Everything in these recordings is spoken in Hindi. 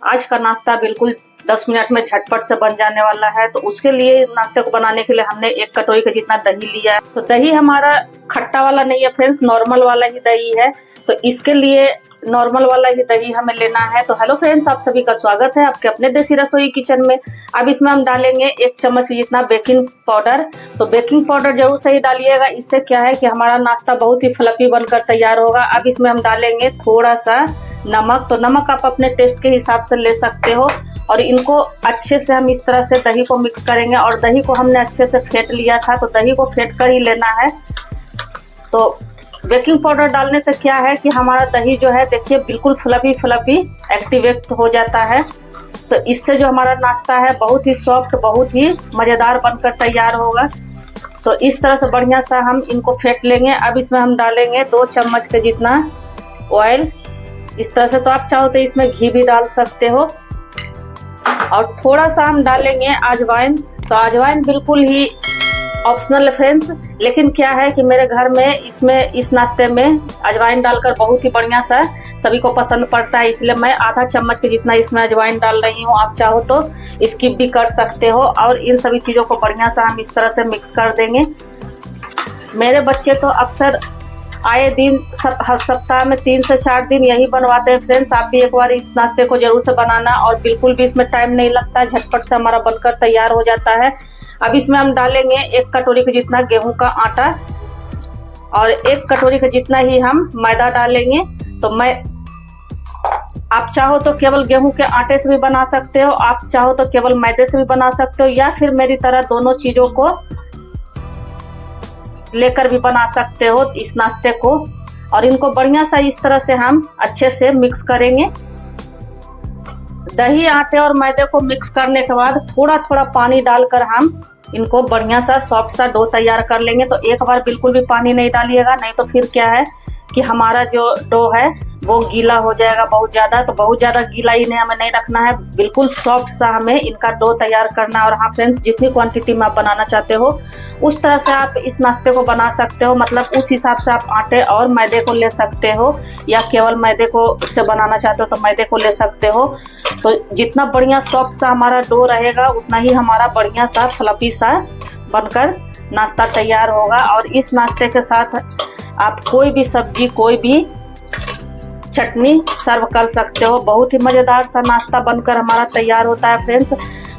आज का नाश्ता बिल्कुल 10 मिनट में झटपट से बन जाने वाला है। तो उसके लिए नाश्ते को बनाने के लिए हमने 1 कटोरी के जितना दही लिया है। तो दही हमारा खट्टा वाला नहीं है फ्रेंड्स, नॉर्मल वाला ही दही है। तो इसके लिए नॉर्मल वाला ही दही हमें लेना है। तो हेलो फ्रेंड्स, आप सभी का स्वागत है आपके अपने देसी रसोई किचन में। अब इसमें हम डालेंगे 1 चम्मच जितना बेकिंग पाउडर। तो बेकिंग पाउडर जरूर सही डालिएगा, इससे क्या है कि हमारा नाश्ता बहुत ही फ्लफी बनकर तैयार होगा। अब इसमें हम डालेंगे थोड़ा सा नमक। तो नमक आप अपने टेस्ट के हिसाब से ले सकते हो। और इनको अच्छे से हम इस तरह से दही को मिक्स करेंगे। और दही को हमने अच्छे से फेंट लिया था, तो दही को फेंट कर ही लेना है। तो बेकिंग पाउडर डालने से क्या है कि हमारा दही जो है देखिए बिल्कुल फ्लफी एक्टिवेट हो जाता है। तो इससे जो हमारा नाश्ता है बहुत ही सॉफ्ट, बहुत ही मज़ेदार बनकर तैयार होगा। तो इस तरह से बढ़िया सा हम इनको फेंट लेंगे। अब इसमें हम डालेंगे 2 चम्मच के जितना ऑयल इस तरह से। तो आप चाहो तो इसमें घी भी डाल सकते हो। और थोड़ा सा हम डालेंगे अजवाइन। तो अजवाइन बिल्कुल ही ऑप्शनल फ्रेंड्स, लेकिन क्या है कि मेरे घर में इस नाश्ते में अजवाइन डालकर बहुत ही बढ़िया सा सभी को पसंद पड़ता है, इसलिए मैं आधा चम्मच के जितना इसमें अजवाइन डाल रही हूँ। आप चाहो तो स्किप भी कर सकते हो। और इन सभी चीज़ों को बढ़िया सा हम इस तरह से मिक्स कर देंगे। मेरे बच्चे तो अक्सर आए दिन हर सप्ताह में 3 से 4 दिन यही बनवाते हैं फ्रेंड्स। आप भी एक बार इस नाश्ते को जरूर से बनाना। और बिल्कुल भी इसमें टाइम नहीं लगता, झटपट से हमारा बनकर तैयार हो जाता है। अब इसमें हम डालेंगे 1 कटोरी के जितना गेहूं का आटा और 1 कटोरी के जितना ही हम मैदा डालेंगे। तो आप चाहो तो केवल गेहूं के आटे से भी बना सकते हो, आप चाहो तो केवल मैदे से भी बना सकते हो, या फिर मेरी तरह दोनों चीजों को लेकर भी बना सकते हो इस नाश्ते को। और इनको बढ़िया सा इस तरह से हम अच्छे से मिक्स करेंगे। दही, आटे और मैदे को मिक्स करने के बाद थोड़ा थोड़ा पानी डालकर हम इनको बढ़िया सा सॉफ्ट सा डो तैयार कर लेंगे। तो एक बार बिल्कुल भी पानी नहीं डालिएगा, नहीं तो फिर क्या है कि हमारा जो डो है वो गीला हो जाएगा बहुत ज़्यादा। तो बहुत ज़्यादा गीला इन्हें हमें नहीं रखना है, बिल्कुल सॉफ्ट सा हमें इनका डो तैयार करना है। और हाँ फ्रेंड्स, जितनी क्वांटिटी में आप बनाना चाहते हो उस तरह से आप इस नाश्ते को बना सकते हो। मतलब उस हिसाब से आप आटे और मैदे को ले सकते हो, या केवल मैदे को से बनाना चाहते हो तो मैदे को ले सकते हो। तो जितना बढ़िया सॉफ्ट सा हमारा डो रहेगा उतना ही हमारा बढ़िया सा फ्लफी सा बनकर नाश्ता तैयार होगा। और इस नाश्ते के साथ आप कोई भी सब्जी, कोई भी चटनी सर्व कर सकते हो। बहुत ही मज़ेदार सा नाश्ता बनकर हमारा तैयार होता है फ्रेंड्स।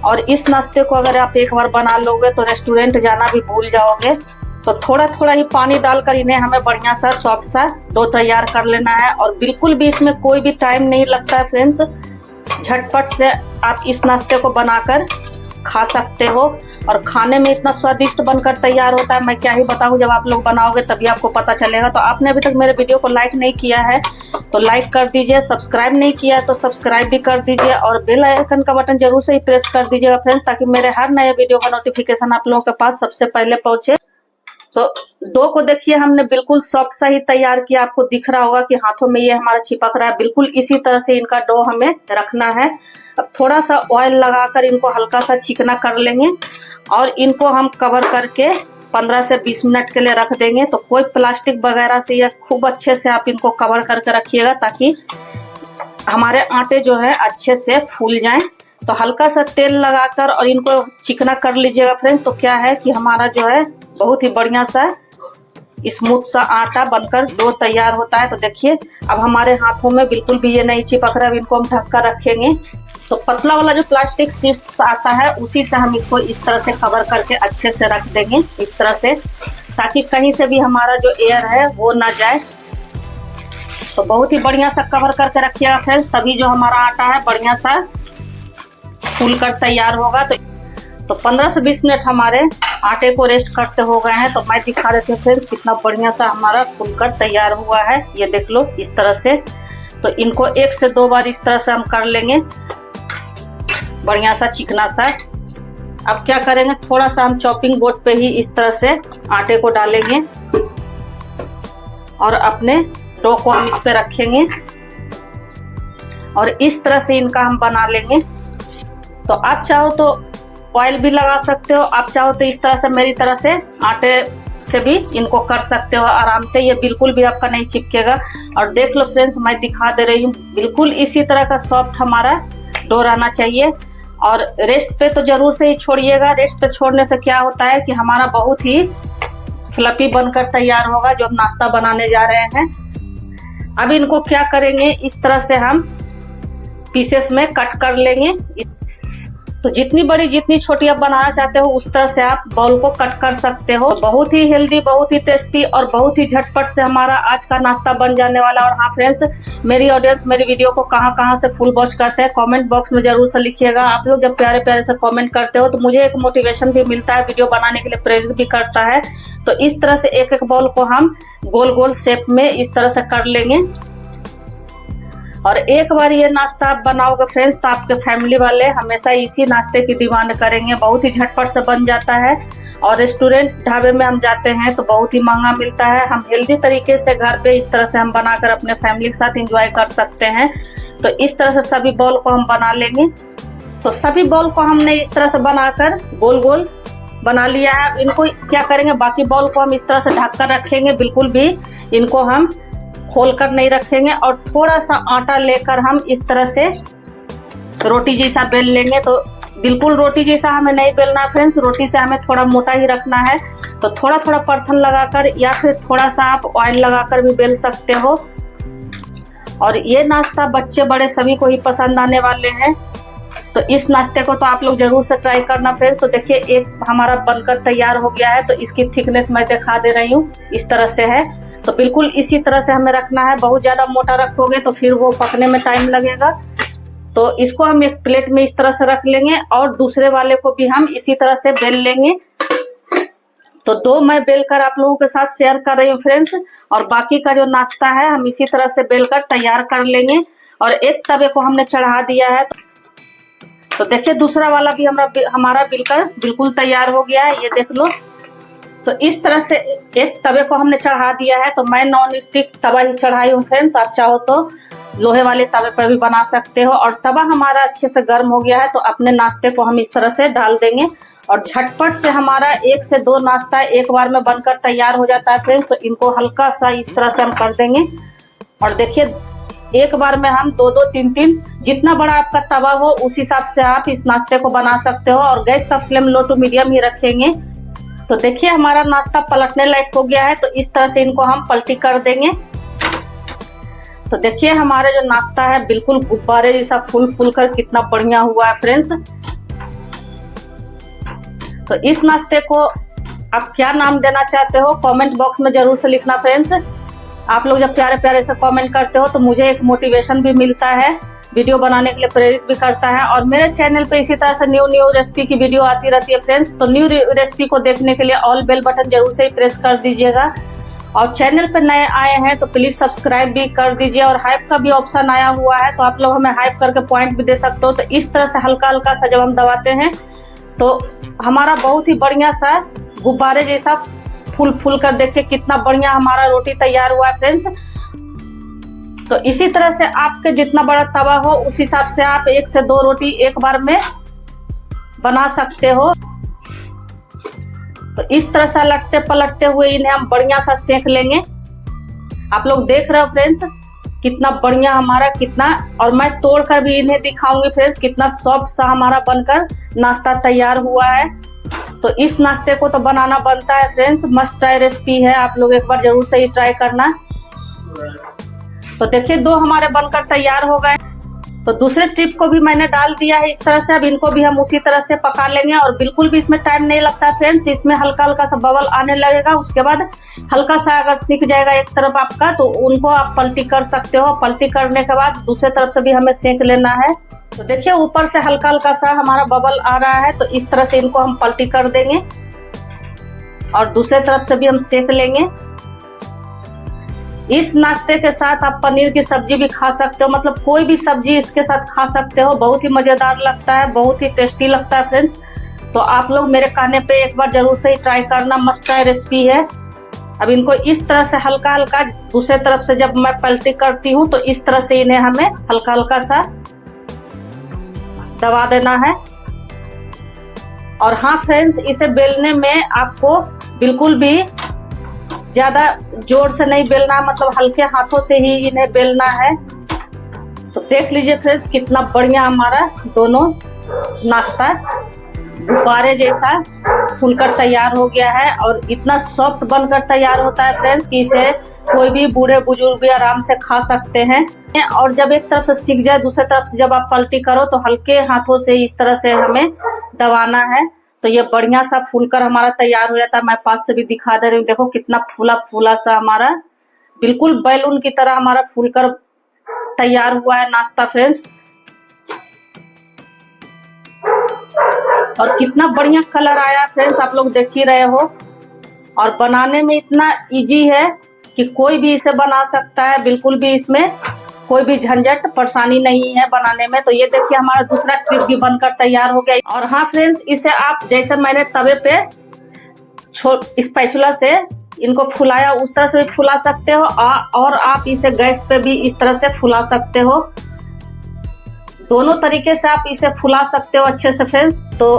और इस नाश्ते को अगर आप एक बार बना लोगे तो रेस्टोरेंट जाना भी भूल जाओगे। तो थोड़ा थोड़ा ही पानी डालकर इन्हें हमें बढ़िया सा सॉफ्ट सा डो तैयार कर लेना है। और बिल्कुल भी इसमें कोई भी टाइम नहीं लगता है फ्रेंड्स, झटपट से आप इस नाश्ते को बनाकर खा सकते हो। और खाने में इतना स्वादिष्ट बनकर तैयार होता है, मैं क्या ही बताऊं। जब आप लोग बनाओगे तभी आपको पता चलेगा। तो आपने अभी तक मेरे वीडियो को लाइक नहीं किया है तो लाइक कर दीजिए, सब्सक्राइब नहीं किया तो सब्सक्राइब भी कर दीजिए, और बेल आइकन का बटन जरूर से ही प्रेस कर दीजिएगा फ्रेंड्स, ताकि मेरे हर नए वीडियो का नोटिफिकेशन आप लोगों के पास सबसे पहले पहुंचे। तो डो को देखिए हमने बिल्कुल सॉफ्ट सा ही तैयार किया। आपको दिख रहा होगा कि हाथों में ये हमारा चिपक रहा है। बिल्कुल इसी तरह से इनका डो हमें रखना है। अब थोड़ा सा ऑयल लगाकर इनको हल्का सा चिकना कर लेंगे और इनको हम कवर करके 15 से 20 मिनट के लिए रख देंगे। तो कोई प्लास्टिक वगैरह से या खूब अच्छे से आप इनको कवर करके रखिएगा, ताकि हमारे आटे जो है अच्छे से फूल जाएं। तो हल्का सा तेल लगाकर और इनको चिकना कर लीजिएगा फ्रेंड्स। तो क्या है कि हमारा जो है बहुत ही बढ़िया सा स्मूथ सा आटा बनकर डो तैयार होता है। तो देखिए अब हमारे हाथों में बिल्कुल भी ये नहीं चिपक रहा है। इनको हम ढक कर रखेंगे। तो पतला वाला जो प्लास्टिक शीट आता है उसी से हम इसको इस तरह से कवर करके अच्छे से रख देंगे, इस तरह से, ताकि कहीं से भी हमारा जो एयर है वो ना जाए। तो बहुत ही बढ़िया सा कवर करके रखिएगा फ्रेंड्स, तभी जो हमारा आटा है बढ़िया सा फूल कर तैयार होगा। तो 15 से 20 मिनट हमारे आटे को रेस्ट करते हो गए हैं। तो मैं दिखा देती हूँ फ्रेंड्स कितना बढ़िया सा हमारा फूलकर तैयार हुआ है। ये देख लो इस तरह से। तो इनको 1 से 2 बार इस तरह से हम कर लेंगे बढ़िया सा चिकना सा। अब क्या करेंगे, थोड़ा सा हम चॉपिंग बोर्ड पे ही इस तरह से आटे को डालेंगे और अपने डो को हम इस पे रखेंगे और इस तरह से इनका हम बना लेंगे। तो आप चाहो तो ऑयल भी लगा सकते हो, आप चाहो तो इस तरह से मेरी तरह से आटे से भी इनको कर सकते हो आराम से। ये बिल्कुल भी आपका नहीं चिपकेगा। और देख लो फ्रेंड्स, मैं दिखा दे रही हूँ, बिल्कुल इसी तरह का सॉफ्ट हमारा डो रहना चाहिए। और रेस्ट पे तो जरूर से ही छोड़िएगा। रेस्ट पे छोड़ने से क्या होता है कि हमारा बहुत ही फ्लफी बनकर तैयार होगा जो हम नाश्ता बनाने जा रहे हैं। अब इनको क्या करेंगे, इस तरह से हम पीसेस में कट कर लेंगे। तो जितनी बड़ी जितनी छोटी आप बनाना चाहते हो उस तरह से आप बॉल को कट कर सकते हो। बहुत ही हेल्दी, बहुत ही टेस्टी और बहुत ही झटपट से हमारा आज का नाश्ता बन जाने वाला। और हाँ फ्रेंड्स, मेरी ऑडियंस मेरी वीडियो को कहाँ कहाँ से फुल वॉच करते हैं कमेंट बॉक्स में जरूर से लिखिएगा। आप लोग जब प्यारे प्यारे से कमेंट करते हो तो मुझे एक मोटिवेशन भी मिलता है, वीडियो बनाने के लिए प्रेरित भी करता है। तो इस तरह से एक एक बॉल को हम गोल गोल शेप में इस तरह से कर लेंगे। और एक बार ये नाश्ता आप बनाओगे फ्रेंड्स तो आपके फैमिली वाले हमेशा इसी नाश्ते की डिमांड करेंगे। बहुत ही झटपट से बन जाता है और रेस्टोरेंट ढाबे में हम जाते हैं तो बहुत ही महंगा मिलता है। हम हेल्दी तरीके से घर पे इस तरह से हम बनाकर अपने फैमिली के साथ एंजॉय कर सकते हैं। तो इस तरह से सभी बॉल को हम बना लेंगे। तो सभी बॉल को हमने इस तरह से बनाकर गोल गोल बना लिया है। इनको क्या करेंगे, बाकी बॉल को हम इस तरह से ढक कर रखेंगे, बिल्कुल भी इनको हम खोलकर नहीं रखेंगे। और थोड़ा सा आटा लेकर हम इस तरह से रोटी जैसा बेल लेंगे। तो बिल्कुल रोटी जैसा हमें नहीं बेलना फ्रेंड्स, रोटी से हमें थोड़ा मोटा ही रखना है। तो थोड़ा थोड़ा परथन लगाकर या फिर थोड़ा सा आप ऑयल लगाकर भी बेल सकते हो। और ये नाश्ता बच्चे बड़े सभी को ही पसंद आने वाले हैं। तो इस नाश्ते को तो आप लोग जरूर से ट्राई करना फ्रेंड्स। तो देखिए एक हमारा बनकर तैयार हो गया है। तो इसकी थिकनेस मैं दिखा दे रही हूँ, इस तरह से है। तो बिल्कुल इसी तरह से हमें रखना है। बहुत ज्यादा मोटा रखोगे तो फिर वो पकने में टाइम लगेगा। तो इसको हम एक प्लेट में इस तरह से रख लेंगे और दूसरे वाले को भी हम इसी तरह से बेल लेंगे। तो दो मैं बेलकर आप लोगों के साथ शेयर कर रही हूँ फ्रेंड्स। और बाकी का जो नाश्ता है हम इसी तरह से बेलकर तैयार कर लेंगे। और एक तवे को हमने चढ़ा दिया है। तो देखिए दूसरा वाला भी हमारा बेलकर बिल्कुल तैयार हो गया है, ये देख लो। तो इस तरह से एक तवे को हमने चढ़ा दिया है। तो मैं नॉन स्टिक तवा ही चढ़ाई हूँ फ्रेंड्स, आप चाहो तो लोहे वाले तवे पर भी बना सकते हो। और तवा हमारा अच्छे से गर्म हो गया है। तो अपने नाश्ते को हम इस तरह से डाल देंगे और झटपट से हमारा 1 से 2 नाश्ता एक बार में बनकर तैयार हो जाता है फ्रेंड्स। तो इनको हल्का सा इस तरह से हम कर देंगे। और देखिए एक बार में हम 2-2, 3-3 जितना बड़ा आपका तवा हो उस हिसाब से आप इस नाश्ते को बना सकते हो। और गैस का फ्लेम लो टू मीडियम ही रखेंगे। तो देखिए हमारा नाश्ता पलटने लायक हो गया है। तो इस तरह से इनको हम पलटी कर देंगे। तो देखिए हमारा जो नाश्ता है बिल्कुल गुब्बारे जैसा फूल कर कितना बढ़िया हुआ है फ्रेंड्स। तो इस नाश्ते को आप क्या नाम देना चाहते हो कमेंट बॉक्स में जरूर से लिखना फ्रेंड्स। आप लोग जब प्यारे प्यारे से कमेंट करते हो तो मुझे एक मोटिवेशन भी मिलता है, वीडियो बनाने के लिए प्रेरित भी करता है। और मेरे चैनल पे इसी तरह से न्यू रेसिपी की वीडियो आती रहती है फ्रेंड्स। तो न्यू रेसिपी को देखने के लिए ऑल बेल बटन जरूर से ही प्रेस कर दीजिएगा। और चैनल पे नए आए हैं तो प्लीज सब्सक्राइब भी कर दीजिए। और हाइप का भी ऑप्शन आया हुआ है तो आप लोग हमें हाइप करके पॉइंट भी दे सकते हो। तो इस तरह से हल्का हल्का सा जब हम दबाते हैं तो हमारा बहुत ही बढ़िया सा गुब्बारे जैसा फूल कर देखिए कितना बढ़िया हमारा रोटी तैयार हुआ है फ्रेंड्स। तो इसी तरह से आपके जितना बड़ा तवा हो उस हिसाब से आप 1 से 2 रोटी एक बार में बना सकते हो। तो इस तरह से लटते पलटते हुए इन्हें हम बढ़िया सा सेक लेंगे। आप लोग देख रहे हो फ्रेंड्स कितना बढ़िया हमारा कितना, और मैं तोड़कर भी इन्हें दिखाऊंगी फ्रेंड्स कितना सॉफ्ट सा हमारा बनकर नाश्ता तैयार हुआ है। तो इस नाश्ते को तो बनाना बनता है फ्रेंड्स, मस्ट ट्राई रेसिपी है, आप लोग एक बार जरूर से ही ट्राई करना। तो देखिए 2 हमारे बनकर तैयार हो गए। तो दूसरे ट्रिप को भी मैंने डाल दिया है इस तरह से। अब इनको भी हम उसी तरह से पका लेंगे और बिल्कुल भी इसमें टाइम नहीं लगता फ्रेंड्स। इसमें हल्का हल्का सा बबल आने लगेगा, उसके बाद हल्का सा अगर सीख जाएगा एक तरफ आपका तो उनको आप पलटी कर सकते हो। पलटी करने के बाद दूसरे तरफ से भी हमें सेक लेना है। तो देखिए ऊपर से हल्का हल्का सा हमारा बबल आ रहा है। तो इस तरह से इनको हम पलटी कर देंगे और दूसरे तरफ से भी हम सेक लेंगे। इस नाश्ते के साथ आप पनीर की सब्जी भी खा सकते हो, मतलब कोई भी सब्जी इसके साथ खा सकते हो। बहुत ही मजेदार लगता है, बहुत ही टेस्टी लगता है फ्रेंड्स। तो आप लोग मेरे कहने पे एक बार जरूर से ही ट्राई करना, मस्ट ट्राई रेसिपी है। अब इनको इस तरह से हल्का हल्का दूसरे तरफ से जब मैं पलटी करती हूँ तो इस तरह से इन्हें हमें हल्का हल्का सा दबा देना है। और हाँ फ्रेंड्स, इसे बेलने में आपको बिल्कुल भी ज्यादा जोर से नहीं बेलना, मतलब हल्के हाथों से ही इन्हें बेलना है। तो देख लीजिए फ्रेंड्स कितना बढ़िया हमारा दोनों नाश्ता गुब्बारे जैसा फूलकर तैयार हो गया है और इतना सॉफ्ट बनकर तैयार होता है फ्रेंड्स कि इसे कोई भी बूढ़े बुजुर्ग भी आराम से खा सकते हैं। और जब एक तरफ से सिक जाए दूसरी तरफ से जब आप पलटी करो तो हल्के हाथों से इस तरह से हमें दबाना है तो ये बढ़िया सा फूलकर हमारा तैयार हो जाता है। मैं पास से भी दिखा दे रही हूँ, देखो कितना फूला फूला सा हमारा बिल्कुल बैलून की तरह हमारा फूलकर तैयार हुआ है नाश्ता फ्रेंड्स। और कितना बढ़िया कलर आया फ्रेंड्स, आप लोग देख ही रहे हो। और बनाने में इतना इजी है कि कोई भी इसे बना सकता है, बिल्कुल भी इसमें कोई भी झंझट परेशानी नहीं है बनाने में। तो ये देखिए हमारा दूसरा ट्रिप भी बनकर तैयार हो गया। और हाँ फ्रेंड्स, इसे आप जैसे मैंने तवे पे स्पैचुला से इनको फुलाया उस तरह से भी फुला सकते हो और आप इसे गैस पे भी इस तरह से फुला सकते हो। दोनों तरीके से आप इसे फुला सकते हो अच्छे से फ्रेंड्स। तो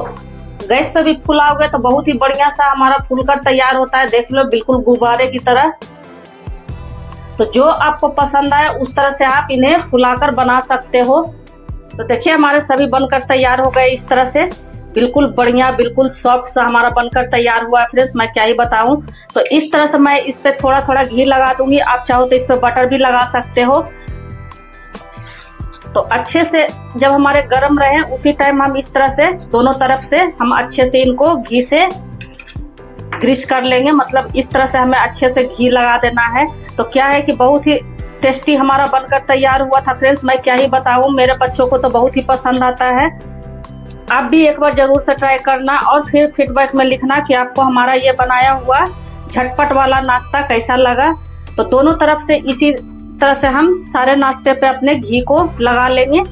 गैस पे भी फुलाओगे तो बहुत ही बढ़िया सा हमारा फूलकर तैयार होता है, देख लो बिल्कुल गुब्बारे की तरह। तो जो आपको पसंद आए उस तरह से आप इन्हें फुलाकर बना सकते हो। तो देखिए हमारे सभी बनकर तैयार हो गए इस तरह से, बिल्कुल बढ़िया बिल्कुल सॉफ्ट सा हमारा बनकर तैयार हुआ है फ्रेंड्स। मैं क्या ही बताऊं। तो इस तरह से मैं इस पे थोड़ा थोड़ा घी लगा दूंगी, आप चाहो तो इस पे बटर भी लगा सकते हो। तो अच्छे से जब हमारे गर्म रहे उसी टाइम हम इस तरह से दोनों तरफ से हम अच्छे से इनको घी से ग्रीस कर लेंगे, मतलब इस तरह से हमें अच्छे से घी लगा देना है। तो क्या है कि बहुत ही टेस्टी हमारा बनकर तैयार हुआ था फ्रेंड्स। मैं क्या ही बताऊं, मेरे बच्चों को तो बहुत ही पसंद आता है। आप भी एक बार जरूर से ट्राई करना और फिर फीडबैक में लिखना कि आपको हमारा ये बनाया हुआ झटपट वाला नाश्ता कैसा लगा। तो दोनों तरफ से इसी तरह से हम सारे नाश्ते पे अपने घी को लगा लेंगे।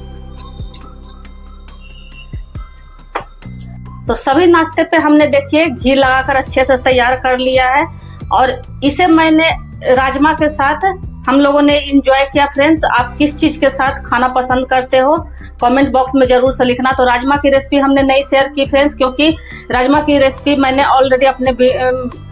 तो सभी नाश्ते पे हमने देखिए घी लगाकर अच्छे से तैयार कर लिया है। और इसे मैंने राजमा के साथ हम लोगों ने एंजॉय किया फ्रेंड्स। आप किस चीज के साथ खाना पसंद करते हो कमेंट बॉक्स में जरूर से लिखना। तो राजमा की रेसिपी हमने नहीं शेयर की फ्रेंड्स, क्योंकि राजमा की रेसिपी मैंने ऑलरेडी अपने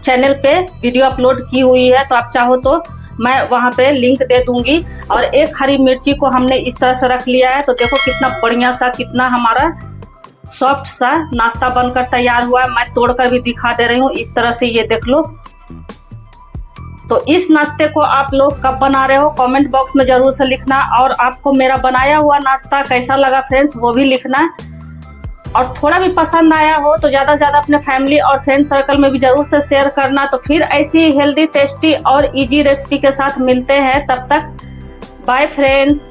चैनल पे वीडियो अपलोड की हुई है। तो आप चाहो तो मैं वहां पे लिंक दे दूंगी। और एक हरी मिर्ची को हमने इस तरह से रख लिया है। तो देखो कितना बढ़िया सा कितना हमारा सॉफ्ट सा नाश्ता बनकर तैयार हुआ है। मैं तोड़कर भी दिखा दे रही हूँ इस तरह से, ये देख लो। तो इस नाश्ते को आप लोग कब बना रहे हो कमेंट बॉक्स में जरूर से लिखना। और आपको मेरा बनाया हुआ नाश्ता कैसा लगा फ्रेंड्स वो भी लिखना। और थोड़ा भी पसंद आया हो तो ज़्यादा से ज़्यादा अपने फैमिली और फ्रेंड सर्कल में भी जरूर से शेयर करना। तो फिर ऐसी हेल्दी टेस्टी और इजी रेसिपी के साथ मिलते हैं, तब तक बाय फ्रेंड्स।